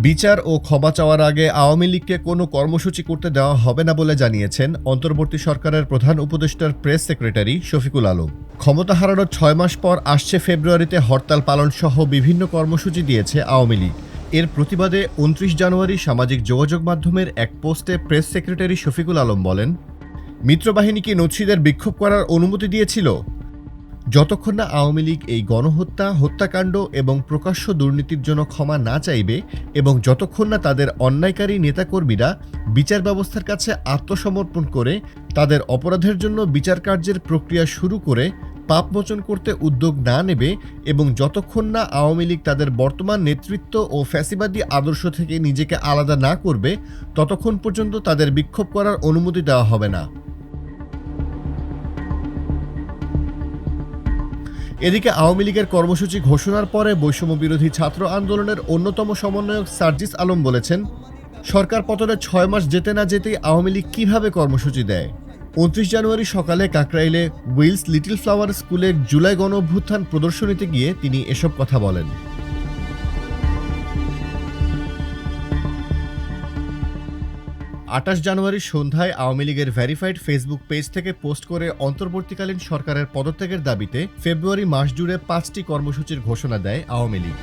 বিচার ও ক্ষমা চাওয়ার আগে আওয়ামী লীগকে কোনো কর্মসূচি করতে দেওয়া হবে না বলে জানিয়েছেন অন্তর্বর্তী সরকারের প্রধান উপদেষ্টার প্রেস সেক্রেটারি শফিকুল আলম। ক্ষমতা হারানোর ৬ মাস পর আসছে ফেব্রুয়ারিতে হরতাল পালন সহ বিভিন্ন কর্মসূচি দিয়েছে আওয়ামী লীগ। এর প্রতিবাদে ২৯ জানুয়ারি সামাজিক যোগাযোগ মাধ্যমের এক পোস্টে প্রেস সেক্রেটারি শফিকুল আলম বলেন, মিত্রবাহিনী কি নছিদের বিক্ষোভ করার অনুমতি দিয়েছিল? যতক্ষণ না আওয়ামী লীগ এই গণহত্যা, হত্যাকাণ্ড এবং প্রকাশ্য দুর্নীতির জন্য ক্ষমা না চাইবে এবং যতক্ষণ না তাদের অন্যায়কারী নেতাকর্মীরা বিচার ব্যবস্থার কাছে আত্মসমর্পণ করে তাদের অপরাধের জন্য বিচার কার্যের প্রক্রিয়া শুরু করে পাপমোচন করতে উদ্যোগ না নেবে এবং যতক্ষণ না আওয়ামী লীগ তাদের বর্তমান নেতৃত্ব ও ফ্যাসিবাদী আদর্শ থেকে নিজেকে আলাদা না করবে, ততক্ষণ পর্যন্ত তাদের বিক্ষোভ করার অনুমতি দেওয়া হবে না। এদিকে আওয়ামী লীগের কর্মসূচি ঘোষণার পরে বৈষম্য বিরোধী ছাত্র আন্দোলনের অন্যতম সমন্বয়ক সার্জিস আলম বলেছেন, সরকার পতনের ৬ মাস যেতে না যেতেই আওয়ামী লীগ কীভাবে কর্মসূচি দেয়। ২৯ জানুয়ারি সকালে কাকরাইলে উইলস লিটল ফ্লাওয়ার স্কুলের জুলাই গণঅভ্যুত্থান প্রদর্শনীতে গিয়ে তিনি এসব কথা বলেন। ২৮ জানুয়ারি সন্ধ্যায় আওয়ামী লীগের ভেরিফাইড ফেসবুক পেজ থেকে পোস্ট করে অন্তর্বর্তীকালীন সরকারের পদত্যাগের দাবিতে ফেব্রুয়ারি মাস জুড়ে ৫টি কর্মসূচির ঘোষণা দেয় আওয়ামী লীগ।